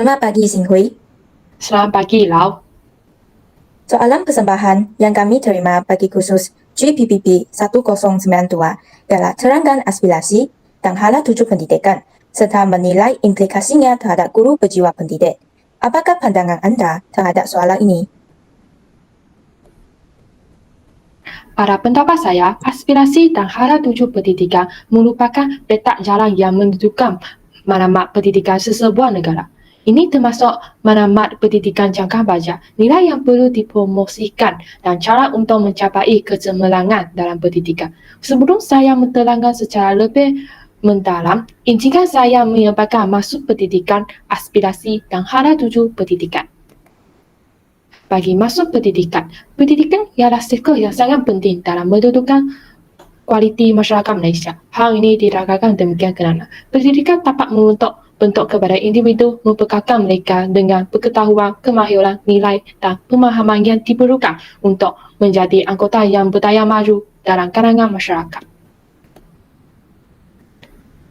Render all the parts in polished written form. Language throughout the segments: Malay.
Selamat pagi, Xinghui. Selamat pagi, Lau. Soalan persembahan yang kami terima bagi khusus GPPP 1092 ialah terangkan aspirasi dan hala tuju pendidikan serta menilai implikasinya terhadap guru berjiwa pendidik. Apakah pandangan anda terhadap soalan ini? Pada pendapat saya, aspirasi dan hala tuju pendidikan merupakan petak jalan yang menentukan maklumat pendidikan sesebuah negara. Ini termasuk maklumat pendidikan jangka panjang, nilai yang perlu dipromosikan dan cara untuk mencapai kecemerlangan dalam pendidikan. Sebelum saya menerangkan secara lebih mendalam, izinkan saya menyampaikan maksud pendidikan, aspirasi dan hala tuju pendidikan. Bagi masuk pendidikan ialah sektor yang sangat penting dalam menentukan kualiti masyarakat Malaysia. Hal ini dirasakan demikian kerana pendidikan dapat membentuk kepada individu, mempekalkan mereka dengan pengetahuan, kemahiran, nilai dan pemahaman yang diperlukan untuk menjadi anggota yang berdaya maju dalam kalangan masyarakat.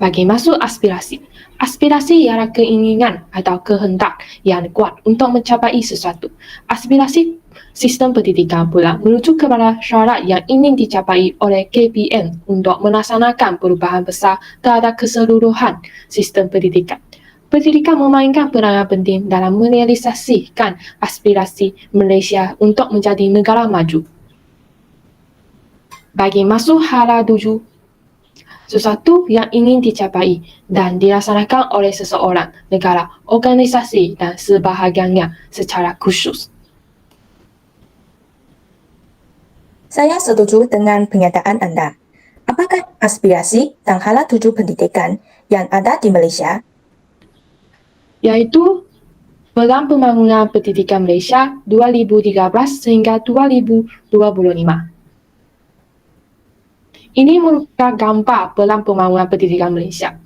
Bagi masuk aspirasi ialah keinginan atau kehendak yang kuat untuk mencapai sesuatu. Aspirasi sistem pendidikan pula merujuk kepada syarat yang ingin dicapai oleh KPM untuk melaksanakan perubahan besar terhadap keseluruhan sistem pendidikan. Pendidikan memainkan peranan penting dalam merealisasikan aspirasi Malaysia untuk menjadi negara maju. Bagi masuk hala tuju, sesuatu yang ingin dicapai dan dilaksanakan oleh seseorang, negara, organisasi dan sebahagiannya secara khusus. Saya setuju dengan pernyataan anda. Apakah aspirasi dan hala tuju pendidikan yang ada di Malaysia? Iaitu Pelan Pembangunan Pendidikan Malaysia 2013 sehingga 2025. Ini merupakan gambar Pelan Pembangunan Pendidikan Malaysia.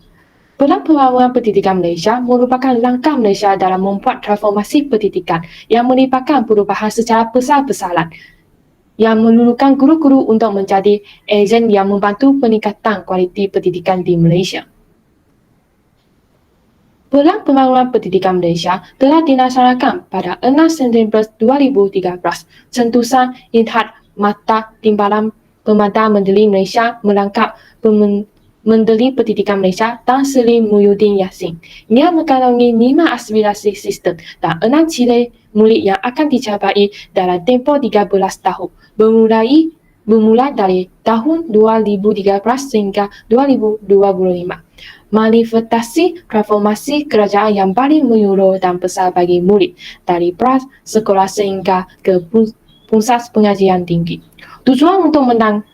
Pelan Pembangunan Pendidikan Malaysia merupakan langkah Malaysia dalam membuat transformasi pendidikan yang melibatkan perubahan secara besar-besaran yang memerlukan guru-guru untuk menjadi ejen yang membantu peningkatan kualiti pendidikan di Malaysia. Pelan Pembangunan Pendidikan Malaysia telah dilaksanakan pada 6 September 2013. Sentusan Inhat Mata Timbalan Pemantau Menteri Malaysia melangkap Menteri Pendidikan Malaysia Tan Sri Muhyiddin Yassin. Ia mengandungi 5 aspirasi sistem dan 6 ciri murid yang akan dicapai dalam tempoh 13 tahun. Bermula dari tahun 2013 sehingga 2025. Manifestasi transformasi kerajaan yang paling menyeluruh dan besar bagi murid dari pra sekolah sehingga ke pusat pengajian tinggi. Tujuan untuk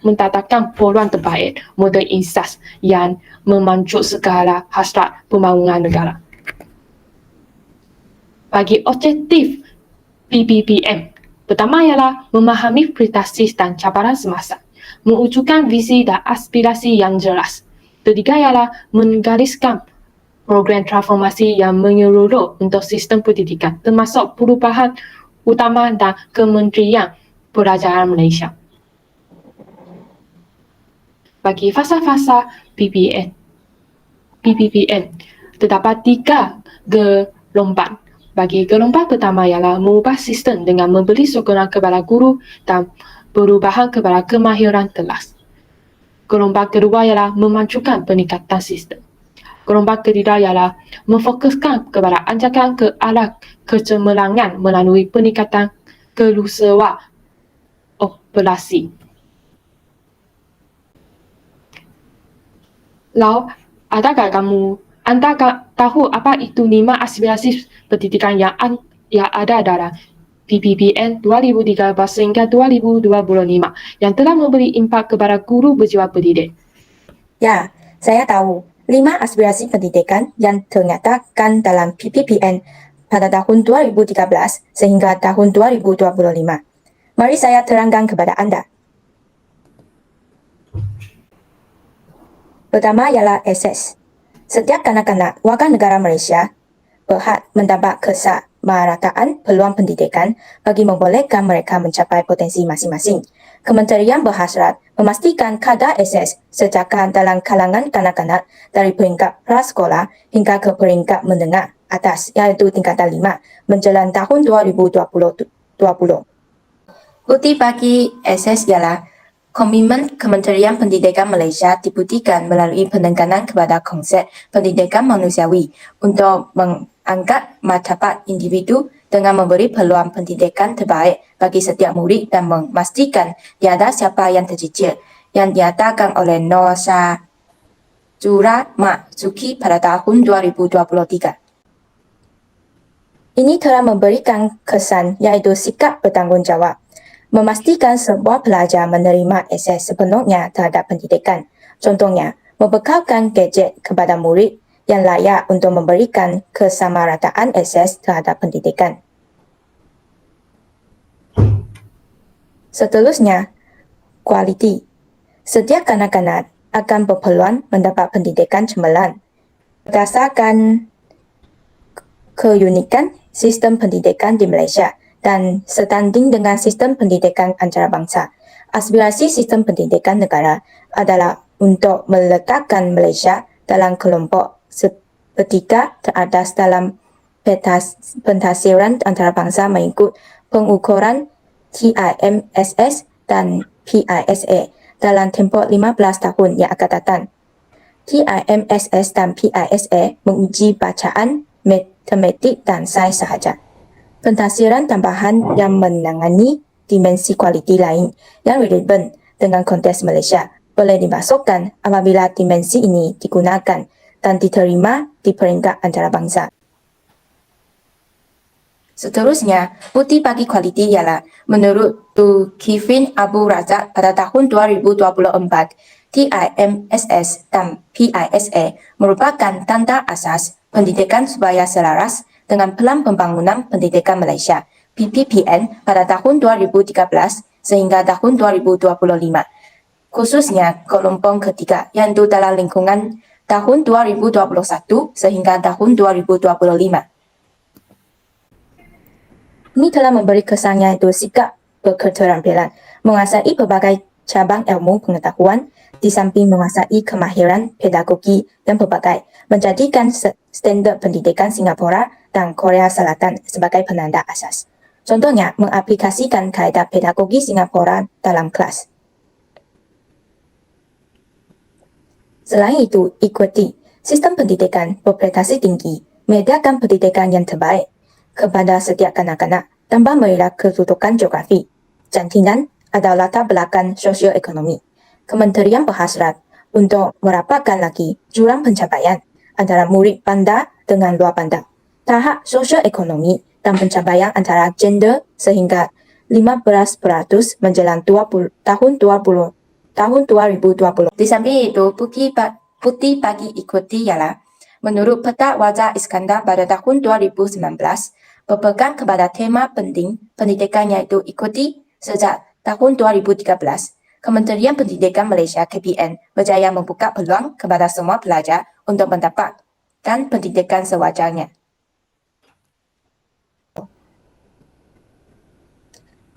mendatangkan peluang terbaik model insas yang memancut segala hasrat pembangunan negara. Bagi objektif PPPM, pertama ialah memahami prestasi dan cabaran semasa, mewujudkan visi dan aspirasi yang jelas. Ketiga ialah menggariskan program transformasi yang menyeluruh untuk sistem pendidikan, termasuk perubahan utama dan Kementerian Pelajaran Malaysia. Bagi fasa-fasa PPPN, terdapat 3 gelombang. Bagi gelombang pertama ialah mengubah sistem dengan memberi sokongan kepada guru dan perubahan kepada kemahiran kelas. Gelombang kedua ialah memajukan peningkatan sistem. Gelombang ketiga ialah memfokuskan kepada anjakan ke arah kecemerlangan melalui peningkatan keluasan operasi. Lalu, adakah anda tahu apa itu 5 aspirasi pendidikan yang ada dalam PPPN 2013 hingga 2025 yang telah memberi impak kepada guru berjiwa pendidik? Ya, saya tahu 5 aspirasi pendidikan yang ternyatakan dalam PPPN pada tahun 2013 sehingga tahun 2025. Mari saya terangkan kepada anda. Pertama ialah akses. Setiap kanak-kanak warga negara Malaysia berhak mendapat kesamarataan peluang pendidikan bagi membolehkan mereka mencapai potensi masing-masing. Kementerian berhasrat memastikan kadar akses sejahtera dalam kalangan kanak-kanak dari peringkat prasekolah hingga ke peringkat menengah. atas iaitu tingkatan 5 menjelang tahun 2020. Bukti bagi akses ialah komitmen Kementerian Pendidikan Malaysia dibuktikan melalui penekanan kepada konsep pendidikan manusiawi untuk mengangkat martabat individu dengan memberi peluang pendidikan terbaik bagi setiap murid dan memastikan tiada siapa yang tercicir yang diadakan oleh Nur Syahjura Mak Zuki pada tahun 2023. Ini telah memberikan kesan iaitu sikap bertanggungjawab, memastikan semua pelajar menerima akses sepenuhnya terhadap pendidikan. Contohnya, membekalkan gadget kepada murid yang layak untuk memberikan kesamarataan akses terhadap pendidikan. Seterusnya, kualiti. Setiap kanak-kanak akan berpeluang mendapat pendidikan cemerlang berdasarkan keunikan sistem pendidikan di Malaysia dan setanding dengan sistem pendidikan antarabangsa. Aspirasi sistem pendidikan negara adalah untuk meletakkan Malaysia dalam kelompok sepertiga teratas dalam pentasiran antarabangsa mengikut pengukuran TIMSS dan PISA dalam tempoh 15 tahun yang akan datang. TIMSS dan PISA menguji bacaan, matematik dan sains sahaja. Pentasiran tambahan yang menangani dimensi kualiti lain yang relevan dengan konteks Malaysia boleh dimasukkan apabila dimensi ini digunakan dan diterima di peringkat antarabangsa. Seterusnya, bukti bagi kualiti ialah menurut Tu Kifin Abu Razak pada tahun 2024, TIMSS dan PISA merupakan tanda asas pendidikan supaya selaras dengan Pelan Pembangunan Pendidikan Malaysia PPPN pada tahun 2013 sehingga tahun 2025. Khususnya kelompok ketiga iaitu dalam lingkungan tahun 2021 sehingga tahun 2025. Ini telah memberi kesan iaitu sikap berketerampilan, menguasai berbagai cabang ilmu pengetahuan di samping menguasai kemahiran pedagogi dan pelbagai, menjadikan standard pendidikan Singapura dan Korea Selatan sebagai penanda asas. Contohnya, mengaplikasikan kaedah pedagogi Singapura dalam kelas. Selain itu, equity, sistem pendidikan berprestasi tinggi, menyediakan pendidikan yang terbaik kepada setiap kanak-kanak tanpa mengira kedudukan geografi, jantinan atau latar belakang sosioekonomi. Kementerian berhasrat untuk merapatkan lagi jurang pencapaian antara murid bandar dengan luar bandar, tahap sosioekonomi dan pencapaian antara gender sehingga 15% menjelang tahun 2020. Di samping itu, bukti bagi ikuti ialah menurut peta wajah Iskandar pada tahun 2019, berpegang kepada tema penting pendidikan iaitu ikuti sejak tahun 2013, Kementerian Pendidikan Malaysia KPN berjaya membuka peluang kepada semua pelajar untuk mendapatkan pendidikan sewajarnya.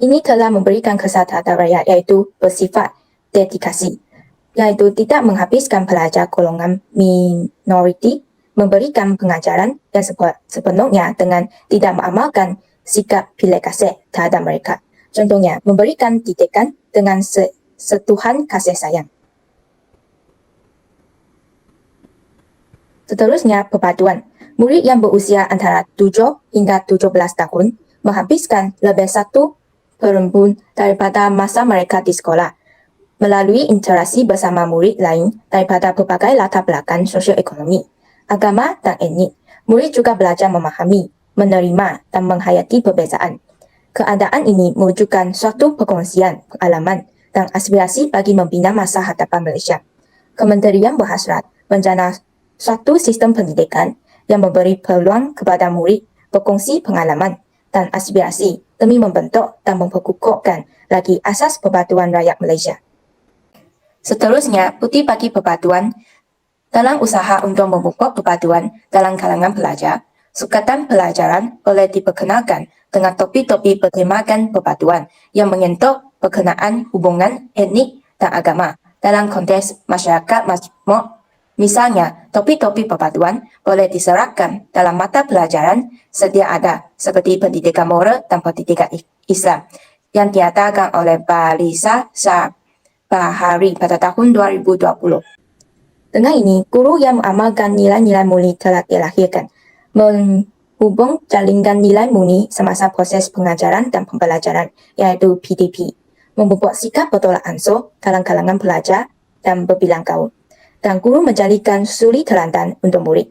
Ini telah memberikan kesan terhadap rakyat iaitu bersifat dedikasi, iaitu tidak menghabiskan pelajar golongan minoriti, memberikan pengajaran yang sepenuhnya dengan tidak mengamalkan sikap pilih kasih terhadap mereka. Contohnya, memberikan didikan dengan setuhan kasih sayang. Seterusnya, perpaduan. Murid yang berusia antara 7 hingga 17 tahun menghabiskan lebih 1/4 daripada masa mereka di sekolah melalui interaksi bersama murid lain daripada pelbagai latar belakang sosioekonomi, agama dan etnik. Murid juga belajar memahami, menerima dan menghayati perbezaan. Keadaan ini mewujudkan suatu perkongsian pengalaman dan aspirasi bagi membina masa hadapan Malaysia. Kementerian berhasrat menjana suatu sistem pendidikan yang memberi peluang kepada murid berkongsi pengalaman dan aspirasi demi membentuk dan memperkukuhkan lagi asas persatuan rakyat Malaysia. Seterusnya, bukti bagi persatuan. Dalam usaha untuk memupuk persatuan dalam kalangan pelajar, sukatan pelajaran boleh diperkenalkan dengan topik-topik bertemakan persatuan yang menyentuh berkenaan hubungan etnik dan agama dalam konteks masyarakat majmuk Misalnya, topik-topik perpaduan boleh diserapkan dalam mata pelajaran sedia ada seperti pendidikan moral dan pendidikan Islam yang diadakan oleh Balisa Bahari pada tahun 2020. Dengan ini, guru yang mengamalkan nilai-nilai murni telah dilahirkan, menghubung jaringan nilai murni semasa proses pengajaran dan pembelajaran, iaitu PDP, membuat sikap bertolak ansur dalam kalangan pelajar dan berbilang gaul, dan guru menjadikan suri teladan untuk murid.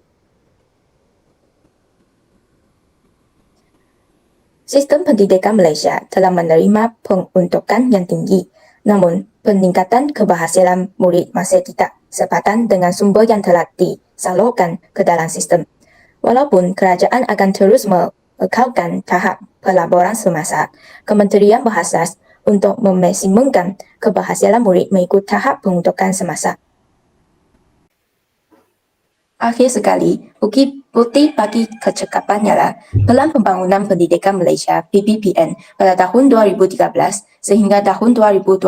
Sistem pendidikan Malaysia telah menerima peruntukan yang tinggi, namun peningkatan keberhasilan murid masih tidak sepadan dengan sumber yang telah disalurkan ke dalam sistem. Walaupun kerajaan akan terus mengekalkan tahap pelaburan semasa, Kementerian berhasrat untuk memaksimumkan keberhasilan murid mengikut tahap peruntukan semasa. Akhir sekali, bukti bagi kecekapan ialah Pelan Pembangunan Pendidikan Malaysia (PPPN) pada tahun 2013 sehingga tahun 2025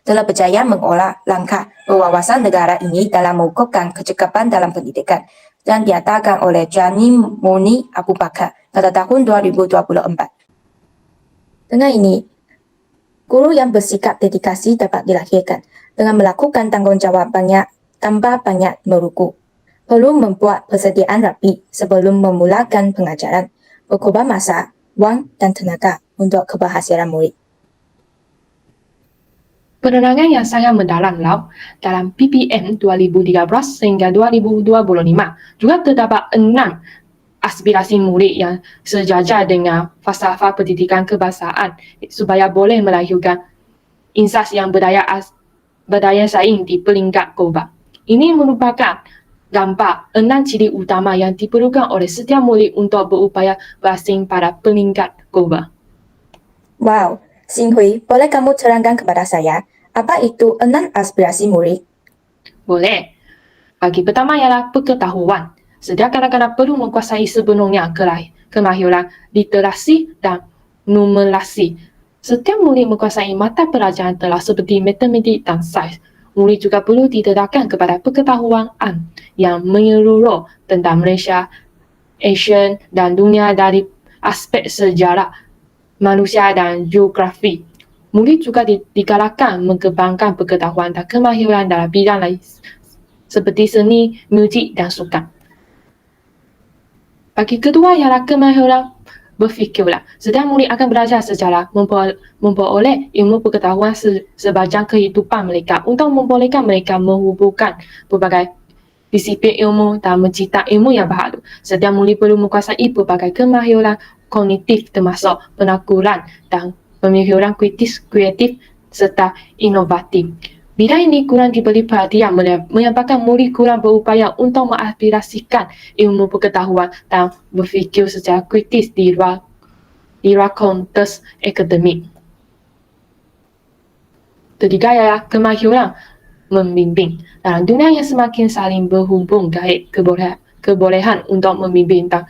telah berjaya mengolah langkah berwawasan negara ini dalam mengukuhkan kecekapan dalam pendidikan dan diadakan oleh Jani Murni Abu Bakar pada tahun 2024. Dengan ini, guru yang bersikap dedikasi dapat dilahirkan dengan melakukan tanggungjawab tanpa banyak meruku. Perlu membuat persediaan rapi sebelum memulakan pengajaran, berkorban masa, wang dan tenaga untuk keberhasilan murid. Penerangan yang sangat mendalam dalam PPM 2013 sehingga 2025 juga terdapat 6 aspirasi murid yang sejajar dengan falsafah pendidikan kebangsaan supaya boleh melahirkan insan yang berdaya saing di peringkat global. Ini merupakan gambar 6 ciri utama yang diperlukan oleh setiap murid untuk berupaya bersaing pada peringkat global. Wow, Xin Hui, boleh kamu terangkan kepada saya apa itu 6 aspirasi murid? Boleh. Bagi pertama ialah pengetahuan. Setiap kanak-kanak perlu menguasai sepenuhnya kemahiran literasi dan numerasi. Setiap murid menguasai mata pelajaran telah seperti matematik dan sains. Murid juga perlu didedahkan kepada pengetahuan yang menyeluruh tentang Malaysia, Asia dan dunia dari aspek sejarah, manusia dan geografi. Murid juga digalakkan mengembangkan pengetahuan dan kemahiran dalam bidang lain seperti seni, muzik dan sukan. Bagi kedua ialah kemahiran berfikirlah. Setiap murid akan belajar secara memperoleh ilmu pengetahuan sepanjang kehidupan mereka untuk membolehkan mereka menghubungkan berbagai disiplin ilmu dan mencipta ilmu yang baru. Setiap murid perlu menguasai berbagai kemahiran kognitif termasuk penakulan dan pemikiran kritis, kreatif serta inovatif. Bidang ini kurang diberi perhatian menyebabkan murid kurang berupaya untuk mengaspirasikan ilmu pengetahuan dan berfikir secara kritis di luar konteks akademik. Ketiga ialah kemahiran membimbing. Dalam dunia yang semakin saling berhubung gaib, kebolehan untuk membimbing dan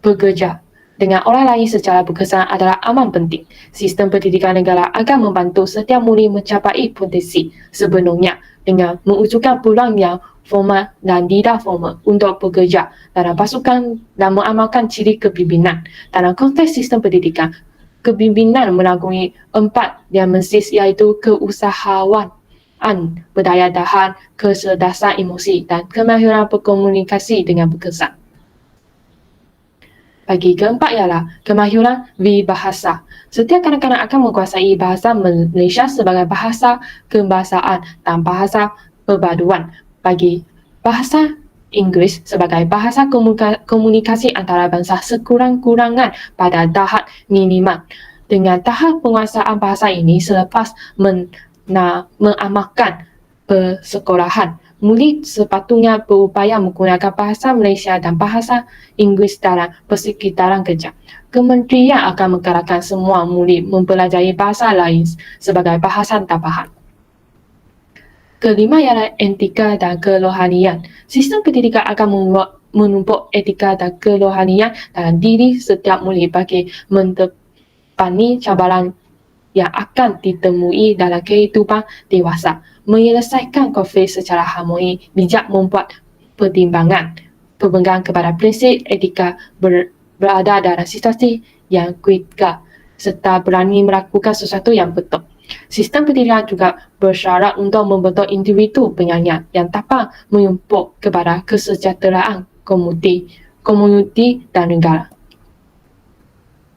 bekerja dengan orang lain secara berkesan adalah amat penting. Sistem pendidikan negara akan membantu setiap murid mencapai potensi sepenuhnya dengan mewujudkan peluang yang formal dan tidak formal untuk bekerja dalam pasukan dan mengamalkan ciri kepimpinan. Dalam konteks sistem pendidikan, kepimpinan melalui 4 dimensi iaitu keusahawan, berdaya tahan, kecerdasan emosi dan kemahiran berkomunikasi dengan berkesan. Bagi keempat ialah kemahiran berbahasa. Setiap kanak-kanak akan menguasai bahasa Malaysia sebagai bahasa kebangsaan dan bahasa perpaduan. Bagi bahasa Inggeris sebagai bahasa komunikasi antarabangsa sekurang-kurangan pada tahap minimal. Dengan tahap penguasaan bahasa ini selepas mengamalkan persekolahan, murid sepatutnya berupaya menggunakan bahasa Malaysia dan bahasa Inggeris dalam persekitaran kerja. Kementerian akan menggalakkan semua murid mempelajari bahasa lain sebagai bahasa tambahan. Kelima ialah etika dan kerohanian. Sistem pendidikan akan menumpuk etika dan kerohanian dalam diri setiap murid bagi mentepani cabaran yang akan ditemui dalam kehidupan dewasa. menyelesaikan konflik secara harmoni, bijak membuat pertimbangan, berpegang kepada prinsip etika, berada dalam situasi yang kritikal serta berani melakukan sesuatu yang betul. Sistem pendidikan juga bersyarat untuk membentuk individu penyayang yang dapat menyupport kepada kesejahteraan komuniti dan negara.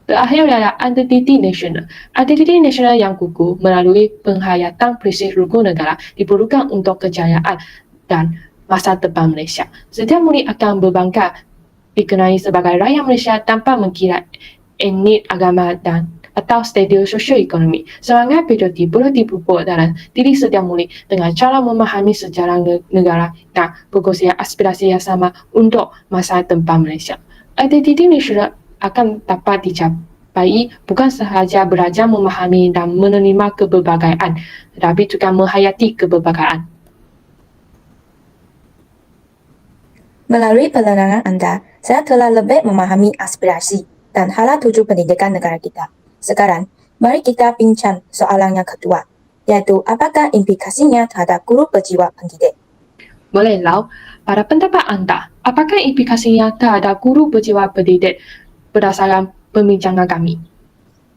Terakhir adalah identiti nasional. Identiti nasional yang kukuh melalui penghayatan prinsip rukun negara diperlukan untuk kejayaan dan masa depan Malaysia. Setiap murid akan berbangga dikenali sebagai rakyat Malaysia tanpa mengira etnik, agama dan atau status sosioekonomi. Semangat patriotik perlu dipupuk dalam diri setiap murid dengan cara memahami sejarah negara dan berkongsi aspirasi yang sama untuk masa depan Malaysia. Identiti nasional akan dapat dicapai bukan sahaja belajar memahami dan menerima keberbagaian, tetapi juga menghayati keberbagaian. Melalui penerangan anda, saya telah lebih memahami aspirasi dan hala tuju pendidikan negara kita. Sekarang, mari kita bincang soalan yang kedua, yaitu apakah implikasinya terhadap guru berjiwa pendidik. Boleh Lau, pada pendapat anda, apakah implikasinya terhadap guru berjiwa pendidik berdasarkan pembincangan kami?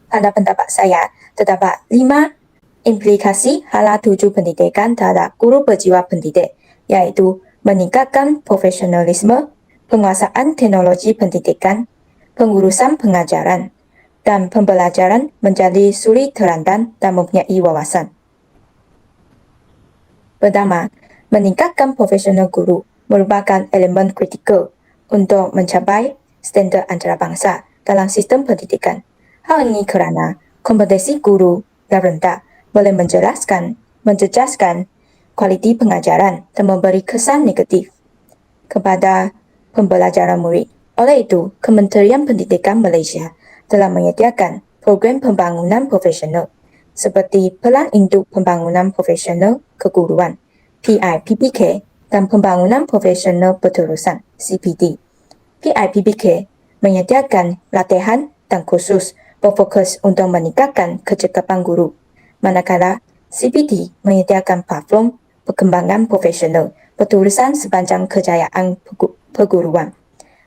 Pada pendapat saya, terdapat 5 implikasi hala tuju pendidikan terhadap guru berjiwa pendidik, yaitu meningkatkan profesionalisme, penguasaan teknologi pendidikan, pengurusan pengajaran, dan pembelajaran menjadi suri teladan dan mempunyai wawasan. Pertama, meningkatkan profesional guru merupakan elemen kritikal untuk mencapai standard antarabangsa dalam sistem pendidikan. Hal ini kerana kompetensi guru yang rendah boleh menjejaskan kualiti pengajaran dan memberi kesan negatif kepada pembelajaran murid. Oleh itu, Kementerian Pendidikan Malaysia telah menyediakan program pembangunan profesional seperti Pelan Induk Pembangunan Profesional Keguruan (PIPPK) dan Pembangunan Profesional Berterusan (CPD). PIPPK menyediakan latihan dan kursus berfokus untuk meningkatkan kecekapan guru, manakala CPD menyediakan platform perkembangan profesional berterusan sepanjang kejayaan perguruan.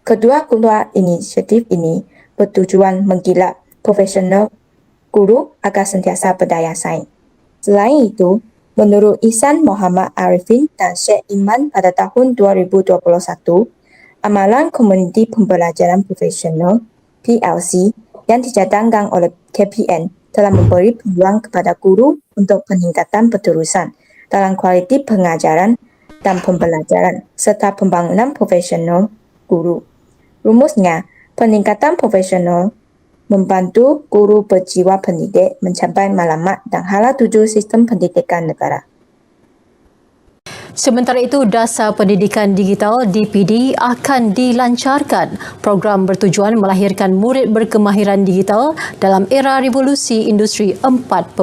Kedua inisiatif ini bertujuan menggilap profesional guru agar sentiasa berdaya saing. Selain itu, menurut Ihsan Muhammad Arifin dan Syed Iman pada tahun 2021, Amalan Komuniti Pembelajaran Profesional (PLC) yang dicadangkan oleh KPN telah memberi peluang kepada guru untuk peningkatan berterusan dalam kualiti pengajaran dan pembelajaran serta pembangunan profesional guru. Rumusnya, peningkatan profesional membantu guru berjiwa pendidik mencapai matlamat dan hala tuju sistem pendidikan negara. Sementara itu, Dasar Pendidikan Digital DPD akan dilancarkan. Program bertujuan melahirkan murid berkemahiran digital dalam era revolusi industri 4.0.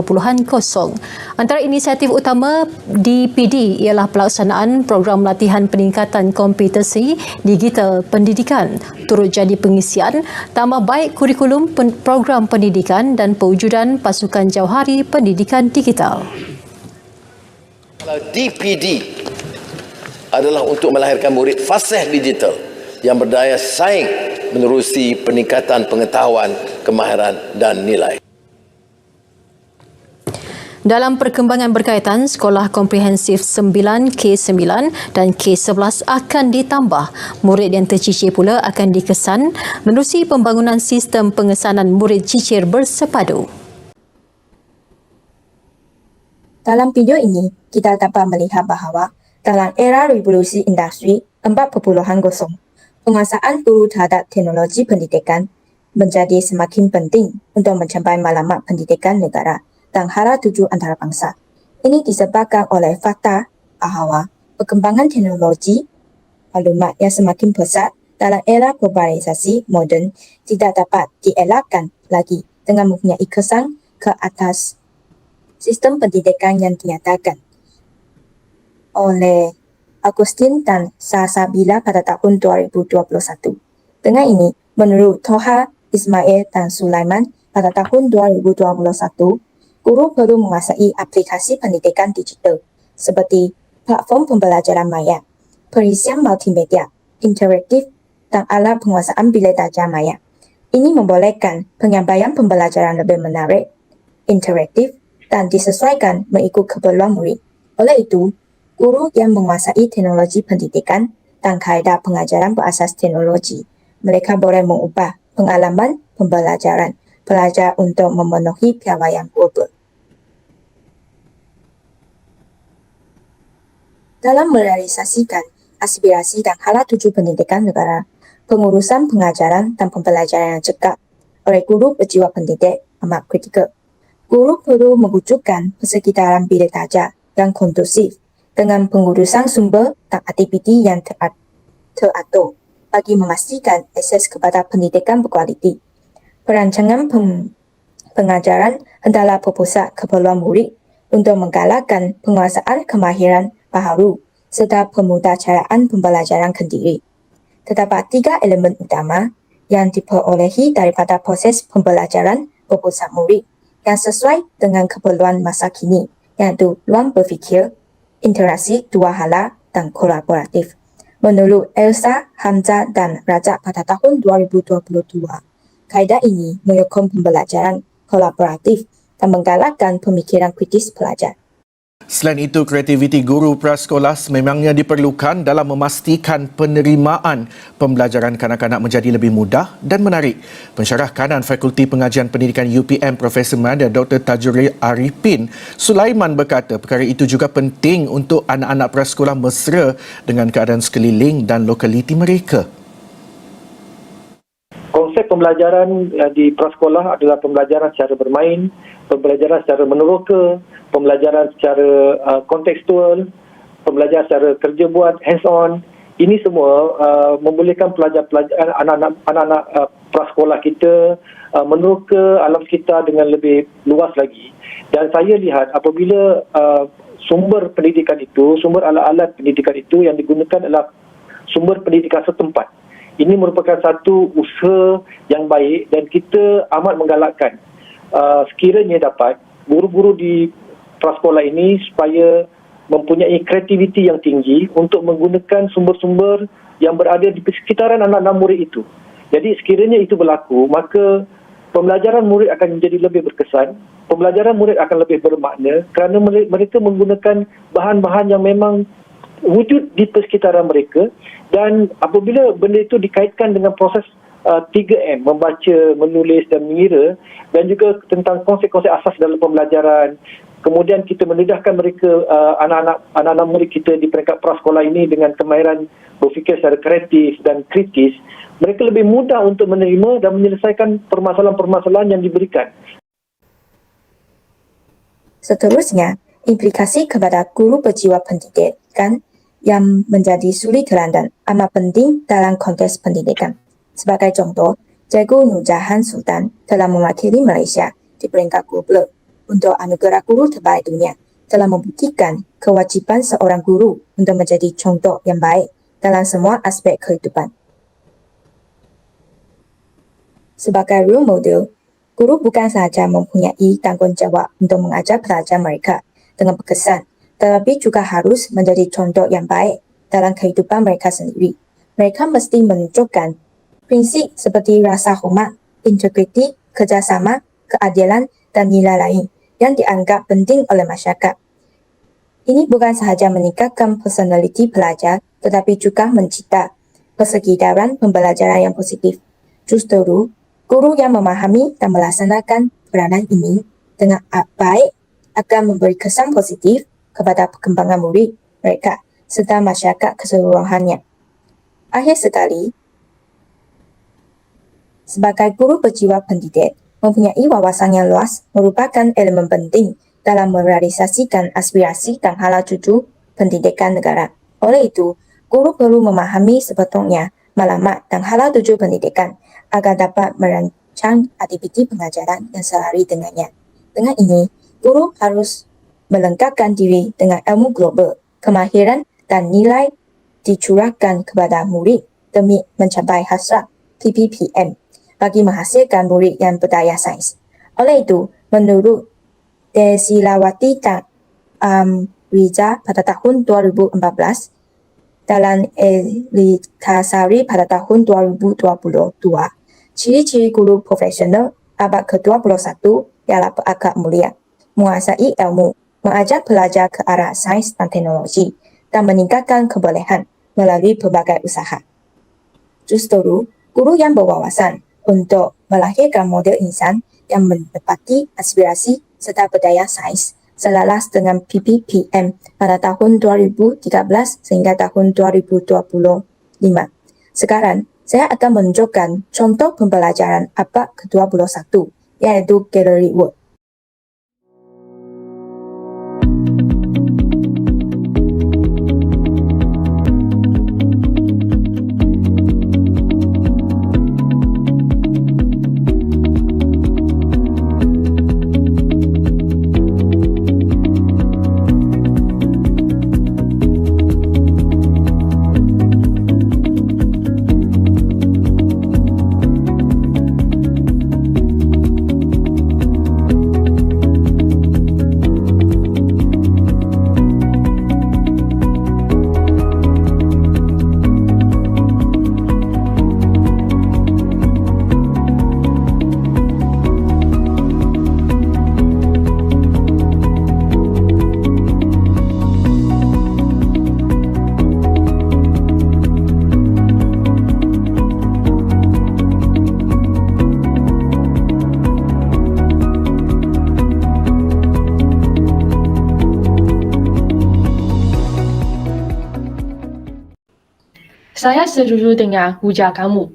Antara inisiatif utama DPD ialah pelaksanaan program latihan peningkatan kompetensi digital pendidikan, turut jadi pengisian tambah baik kurikulum program pendidikan dan pewujudan pasukan jauhari pendidikan digital. DPD adalah untuk melahirkan murid fasih digital yang berdaya saing menerusi peningkatan pengetahuan, kemahiran dan nilai. Dalam perkembangan berkaitan, Sekolah Komprehensif 9, K9 dan K11 akan ditambah. Murid yang tercicir pula akan dikesan menerusi pembangunan sistem pengesanan murid cicir bersepadu. Dalam video ini, kita dapat melihat bahawa dalam era revolusi industri 4.0, penguasaan guru terhadap teknologi pendidikan menjadi semakin penting untuk mencapai matlamat pendidikan negara dan hala tuju antarabangsa. Ini disebabkan oleh fakta bahawa perkembangan teknologi maklumat yang semakin pesat dalam era globalisasi moden tidak dapat dielakkan lagi dengan mempunyai kesan ke atas sistem pendidikan yang dinyatakan oleh Agustin dan Salsabila pada tahun 2021. Dengan ini, menurut Toha, Ismail dan Sulaiman pada tahun 2021, guru perlu menguasai aplikasi pendidikan digital seperti platform pembelajaran maya, perisian multimedia, interaktif, dan alat penguasaan bilik darjah maya. Ini membolehkan penyampaian pembelajaran lebih menarik, interaktif, dan disesuaikan mengikut keperluan murid. Oleh itu, guru yang menguasai teknologi pendidikan dan kaedah pengajaran berasas teknologi, mereka boleh mengubah pengalaman pembelajaran pelajar untuk memenuhi piawaian global. Dalam merealisasikan aspirasi dan hala tuju pendidikan negara, pengurusan pengajaran dan pembelajaran yang cekap oleh guru berjiwa pendidik amat kritikal. Guru perlu mewujudkan persekitaran bilik darjah yang kondusif dengan pengurusan sumber dan aktiviti yang teratur bagi memastikan akses kepada pendidikan berkualiti. Perancangan pengajaran hendaklah berpusat keperluan murid untuk menggalakkan penguasaan kemahiran baharu serta pemudacaraan pembelajaran kendiri. Terdapat 3 elemen utama yang diperolehi daripada proses pembelajaran berpusat murid yang sesuai dengan keperluan masa kini, iaitu ruang berfikir, interaksi dua hala dan kolaboratif. Menurut Elsa, Hamzah dan Rajak pada tahun 2022, kaedah ini menyokong pembelajaran kolaboratif dan menggalakkan pemikiran kritis pelajar. Selain itu, kreativiti guru prasekolah sememangnya diperlukan dalam memastikan penerimaan pembelajaran kanak-kanak menjadi lebih mudah dan menarik. Pensyarah kanan Fakulti Pengajian Pendidikan UPM Profesor Mada Dr. Tajuri Arifin Sulaiman berkata perkara itu juga penting untuk anak-anak prasekolah mesra dengan keadaan sekeliling dan lokaliti mereka. Konsep pembelajaran di prasekolah adalah pembelajaran secara bermain, pembelajaran secara meneroka, pembelajaran secara kontekstual, pembelajaran secara kerja buat, hands-on. Ini semua membolehkan pelajar-pelajar, anak-anak prasekolah kita meneroka alam sekitar dengan lebih luas lagi. Dan saya lihat apabila sumber pendidikan itu, sumber alat-alat pendidikan itu yang digunakan adalah sumber pendidikan setempat. Ini merupakan satu usaha yang baik dan kita amat menggalakkan sekiranya dapat guru-guru di prasekolah ini supaya mempunyai kreativiti yang tinggi untuk menggunakan sumber-sumber yang berada di sekitaran anak-anak murid itu. Jadi sekiranya itu berlaku, maka pembelajaran murid akan menjadi lebih berkesan, pembelajaran murid akan lebih bermakna kerana mereka menggunakan bahan-bahan yang memang wujud di persekitaran mereka, dan apabila benda itu dikaitkan dengan proses 3M, membaca, menulis dan mengira, dan juga tentang konsep-konsep asas dalam pembelajaran. Kemudian kita mendedahkan mereka, anak-anak murid kita di peringkat prasekolah ini dengan kemahiran berfikir secara kreatif dan kritis, mereka lebih mudah untuk menerima dan menyelesaikan permasalahan-permasalahan yang diberikan. Seterusnya, implikasi kepada guru berjiwa pendidikan yang menjadi suri-telan dan amat penting dalam konteks pendidikan. Sebagai contoh, Cikgu Nur Jahan Sultan telah mewakili Malaysia di peringkat global untuk anugerah guru terbaik dunia, telah membuktikan kewajipan seorang guru untuk menjadi contoh yang baik dalam semua aspek kehidupan. Sebagai role model, guru bukan sahaja mempunyai tanggungjawab untuk mengajar pelajar mereka dengan berkesan, tetapi juga harus menjadi contoh yang baik dalam kehidupan mereka sendiri. Mereka mesti menunjukkan prinsip seperti rasa hormat, integriti, kerjasama, keadilan dan nilai lain yang dianggap penting oleh masyarakat. Ini bukan sahaja meningkatkan personaliti pelajar, tetapi juga mencipta persekitaran pembelajaran yang positif. Justru, guru yang memahami dan melaksanakan peranan ini dengan baik akan memberi kesan positif kepada perkembangan murid mereka serta masyarakat keseluruhannya. Akhir sekali, sebagai guru berjiwa pendidik, mempunyai wawasan yang luas merupakan elemen penting dalam merealisasikan aspirasi dan hala tuju pendidikan negara. Oleh itu, guru perlu memahami sebetulnya maklumat dan hala tuju pendidikan agar dapat merancang aktiviti pengajaran yang selari dengannya. Dengan ini, guru harus melengkapkan diri dengan ilmu global, kemahiran dan nilai dicurahkan kepada murid demi mencapai hasrat PPPM bagi menghasilkan murid yang berdaya sains. Oleh itu, menurut Desilawati dan Riza pada tahun 2014 dan Elitasari pada tahun 2022. Ciri-ciri guru profesional abad ke-21 ialah berakhlak mulia, menguasai ilmu, mengajak pelajar ke arah sains dan teknologi dan meningkatkan kebolehan melalui pelbagai usaha. Justru, guru yang berwawasan untuk melahirkan model insan yang menepati aspirasi serta berdaya sains selaras dengan PPPM pada tahun 2013 sehingga tahun 2025. Sekarang, saya akan menunjukkan contoh pembelajaran abad ke-21 iaitu Gallery Work. Saya setuju dengan hujah kamu.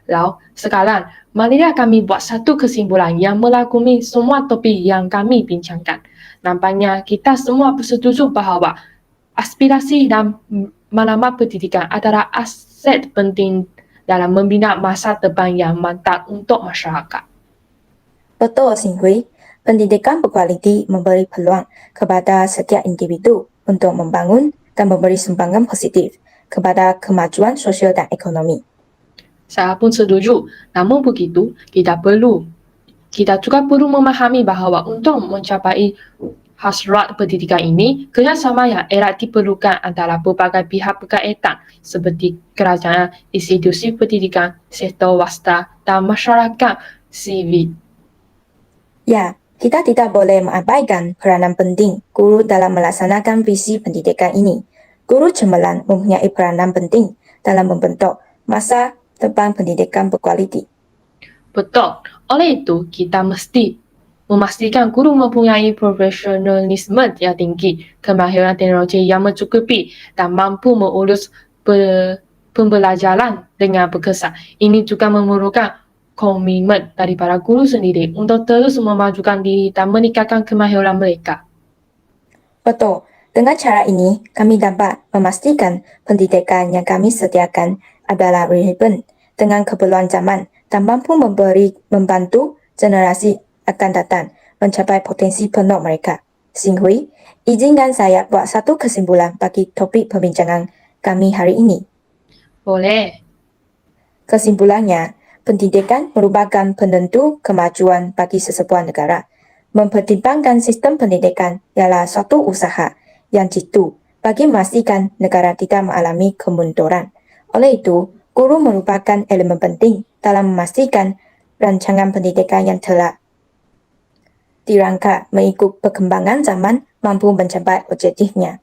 Lalu, sekarang, marilah kami buat satu kesimpulan yang melakumi semua topik yang kami bincangkan. Nampaknya kita semua bersetuju bahawa aspirasi dan maklumat pendidikan adalah aset penting dalam membina masa depan yang mantap untuk masyarakat. Betul, Sin Hui. Pendidikan berkualiti memberi peluang kepada setiap individu untuk membangun dan memberi sumbangan positif kepada kemajuan sosial dan ekonomi. Saya pun setuju. Namun begitu, kita juga perlu memahami bahawa untuk mencapai hasrat pendidikan ini, kerjasama yang erat diperlukan antara pelbagai pihak berkaitan seperti kerajaan, institusi pendidikan, sektor swasta dan masyarakat sivil. Ya, kita tidak boleh mengabaikan peranan penting guru dalam melaksanakan visi pendidikan ini. Guru cemerlang mempunyai peranan penting dalam membentuk masa depan pendidikan berkualiti. Betul. Oleh itu, kita mesti memastikan guru mempunyai profesionalisme yang tinggi, kemahiran teknologi yang mencukupi dan mampu mengurus pembelajaran dengan berkesan. Ini juga memerlukan komitmen daripada guru sendiri untuk terus memajukan diri dan meningkatkan kemahiran mereka. Betul. Dengan cara ini, kami dapat memastikan pendidikan yang kami sediakan adalah relevan dengan keperluan zaman dan mampu membantu generasi akan datang mencapai potensi penuh mereka. Sin Hui, izinkan saya buat satu kesimpulan bagi topik perbincangan kami hari ini. Boleh. Kesimpulannya, pendidikan merupakan penentu kemajuan bagi sesebuah negara. Mempertimbangkan sistem pendidikan ialah suatu usaha yang jitu bagi memastikan negara tidak mengalami kemunduran. Oleh itu, guru merupakan elemen penting dalam memastikan rancangan pendidikan yang telah dirangka mengikut perkembangan zaman mampu mencapai objektifnya.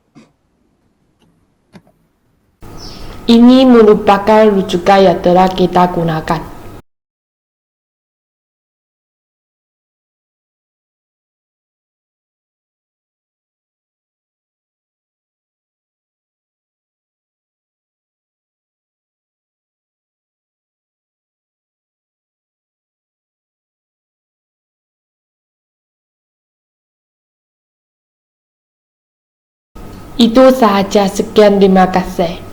Ini merupakan rujukan yang telah kita gunakan. Itu sahaja, sekian, terima kasih.